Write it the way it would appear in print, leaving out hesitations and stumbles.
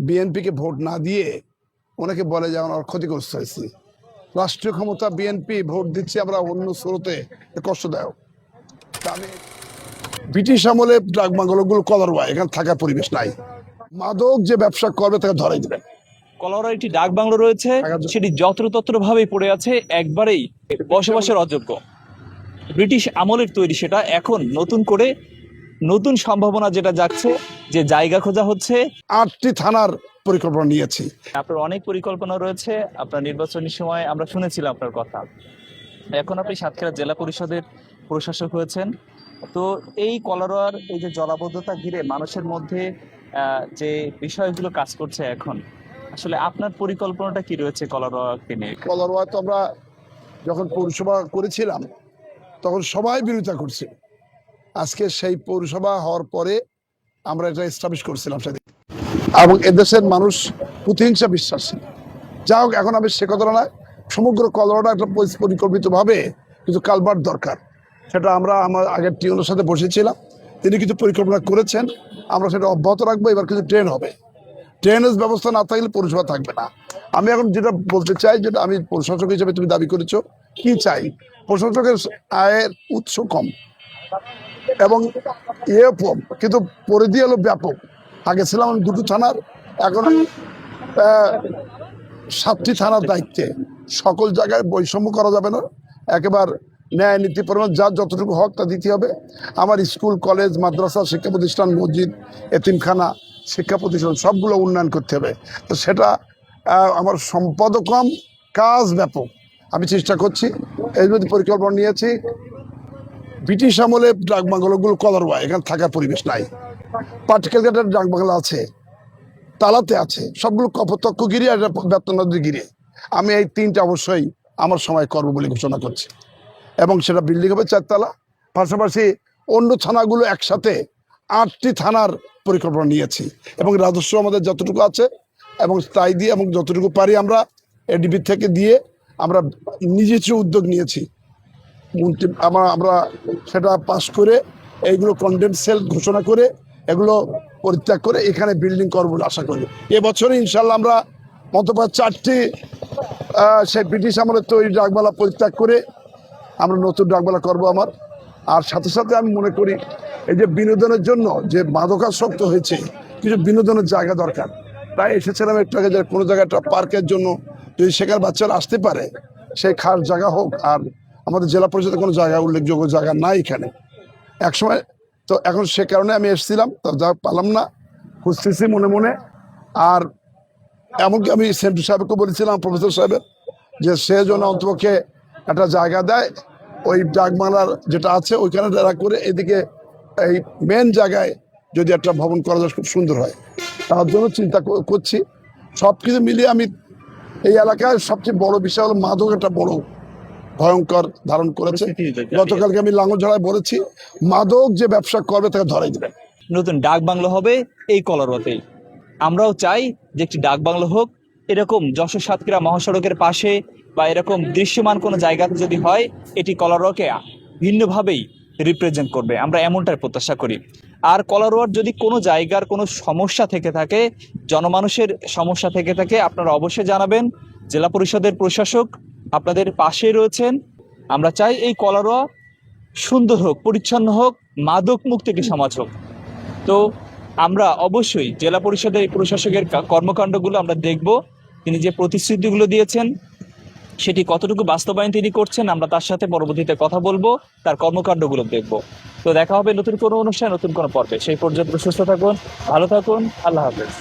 বিএনপিকে ভোট না দিয়ে অনেকে বলে যে আমরা ক্ষতিগ্রস্ত হয়েছি। রাষ্ট্রীয় ক্ষমতা বিএনপি, ভোট দিচ্ছে আমরা অন্য স্রোতে, কষ্টদায়ক। আমি ব্রিটিশ আমলে ড্রাগ বাংলোগুলো কলারওয়া, এখানে থাকার পরিবেশ নাই। মাদক যে ব্যবসা করবে তাকে ধরাই দেবেন। কলারোয়া একটি ডাক বাংলো রয়েছে, সেটি যত্রতত্র ভাবেই পড়ে আছে, একবারেই বসবাসের অযোগ্য। ব্রিটিশ আমলের তৈরি সেটা, এখন নতুন করে নতুন সম্ভাবনা যেটা যাচ্ছে, যে জায়গা খোঁজা হচ্ছে। 8টি থানার পরিকল্পনা নিয়েছি। আপনার অনেক পরিকল্পনা রয়েছে, আপনার নির্বাচনী সময় আমরা শুনেছিলাম আপনার কথা। এখন আপনি সাতক্ষীরা জেলা পরিষদের প্রশাসক হয়েছেন। তো এই কলারোয়ার এই যে জলাবদ্ধতা ঘিরে মানুষের মধ্যে যে বিষয়গুলো কাজ করছে এখন, আসলে আপনার পরিকল্পনাটা কি রয়েছে কলারোয়াকে নিয়ে? কলারওয়া তো আমরা যখন পৌরসভা করেছিলাম তখন সবাই বিরোধিতা করছিল। আজকে সেই পৌরসভা হওয়ার পরে আমরা এটা এস্টাবলিশ করছিলাম সেদিন, এবং এদেশের মানুষ প্রতিহিংসা বিশ্বাসী। যা হোক, এখন আমি সে কথা না, সমগ্র কলারওয়াটা একটা পরিকল্পিতভাবে কিছু কালভার্ট দরকার। সেটা আমরা আমার আগের টিউনের সাথে বসেছিলাম, তিনি কিছু পরিকল্পনা করেছেন, আমরা সেটা অব্যাহত রাখবো। এবার কিছু ট্রেন হবে, ড্রেনেজ ব্যবস্থা না থাকলে পৌরসভা থাকবে না। আমি এখন যেটা বলতে চাই, যেটা আমি প্রশাসক হিসেবে তুমি দাবি করেছো, কি চাই? প্রশাসকের আয়ের উৎস কম এবং কম, কিন্তু পরিধি হলো ব্যাপক। আগে ছিলাম আমি 2টি থানার, এখন 7টি থানার দায়িত্বে। সকল জায়গায় বৈষম্য করা যাবে না, একেবারে ন্যায় নীতি পরিমাণ যার যতটুকু হক তা দিতে হবে। আমার স্কুল, কলেজ, মাদ্রাসা, শিক্ষা প্রতিষ্ঠান, মসজিদ, এতিমখানা, শিক্ষা প্রতিষ্ঠান সবগুলো উন্নয়ন করতে হবে। তো সেটা আমার সম্পদ কম, কাজ ব্যাপক। আমি চেষ্টা করছি, এই মধ্যে পরিকল্পনা নিয়েছি। ব্রিটিশ আমলে ড্রাগ বাংলোগুলো কলারওয়া, এখানে থাকার পরিবেশ নাই। পার্টিকেল ড্রাগ বাংলো আছে, তালাতে আছে, সবগুলো কপোতাক্ষ গিরি আর বেতন নদী গিরি। আমি এই 3টা অবশ্যই আমার সময় করবো বলে ঘোষণা করছি, এবং সেটা বিল্ডিং হবে 4 তলা। পাশাপাশি অন্য থানাগুলো একসাথে 8টি থানার পরিকল্পনা নিয়েছি, এবং রাজস্ব আমাদের যতটুকু আছে এবং তাই দিয়ে, এবং যতটুকু পারি আমরা এডিবি থেকে দিয়ে আমরা নিজস্ব উদ্যোগ নিয়েছি। আমরা সেটা পাশ করে এইগুলো কন্ডেম সেল ঘোষণা করে এগুলো পরিত্যাগ করে এখানে বিল্ডিং করবো বলে আশা করি। এবছরে ইনশাল্লাহ আমরা মতবাদ 4টি সেই ব্রিটিশ আমলের তৈরি ড্রাগবালা পরিত্যাগ করে আমরা নতুন ড্রাগবালা করবো আমার। আর সাথে সাথে আমি মনে করি এই যে বিনোদনের জন্য যে মাদকাসক্ত হয়েছে, কিছু বিনোদনের জায়গা দরকার। তাই এসেছিলাম একটু আগে, যে কোনো জায়গায় একটা পার্কের জন্য যদি সেখানে বাচ্চারা আসতে পারে, সেই খাস জায়গা হোক। আর আমাদের জেলা পরিষদের কোনো জায়গা, উল্লেখযোগ্য জায়গা নাই এখানে একসময়। তো এখন সে কারণে আমি এসেছিলাম, তো যা পালাম না, খুঁজতেছি মনে মনে। আর এমনকি আমি সেন্টু সাহেবকে বলেছিলাম, প্রফেসর সাহেবের, যে সে যেন অন্তপক্ষে একটা জায়গা দেয় ওই ডাক বাংলার যেটা আছে ওইখানে যারা করে, এদিকে এই মেন জায়গায় যদি একটা ভবন করা যায় খুব সুন্দর হয়। তার জন্য চিন্তা করছি। সব কিছু মিলিয়ে আমি এই এলাকায় সবচেয়ে বড় বিষয় হলো মাদক একটা বড় ভয়ঙ্কর ধারণ করেছে। গতকালকে আমি লাঙ্গলঝড়ায় বলেছি, মাদক যে ব্যবসা করবে তাকে ধরাই দেবেন। নতুন ডাক বাংলো হবে এই কলারোয়াতেই। আমরাও চাই যে একটি ডাক বাংলো হোক এরকম যশোর সাতক্ষীরা মহাসড়কের পাশে, বা এরকম দৃশ্যমান কোনো জায়গাতে যদি হয়, এটি কলারোয়াকে ভিন্নভাবেই রিপ্রেজেন্ট করবে, আমরা এমনটাই প্রত্যাশা করি। আর কলারোয়ার যদি কোনো জায়গার কোনো সমস্যা থেকে থাকে, জনমানুষের সমস্যা থেকে থাকে, আপনারা অবশ্যই জানাবেন। জেলা পরিষদের প্রশাসক আপনাদের পাশে রয়েছেন। আমরা চাই এই কলারোয়া সুন্দর হোক, পরিচ্ছন্ন হোক, মাদক মুক্ত একটি সমাজ হোক। তো আমরা অবশ্যই জেলা পরিষদের এই প্রশাসকের কর্মকাণ্ডগুলো আমরা দেখব। তিনি যে প্রতিশ্রুতিগুলো দিয়েছেন সেটি কতটুকু বাস্তবায়ন তিনি করছেন, আমরা তার সাথে পরবর্তীতে কথা বলবো, তার কর্মকাণ্ডগুলো দেখব। তো দেখা হবে নতুন কোনো অনুষ্ঠান, নতুন কোনো পর্বে। সেই পর্যন্ত সুস্থ থাকুন, ভালো থাকুন, আল্লাহ হাফেজ।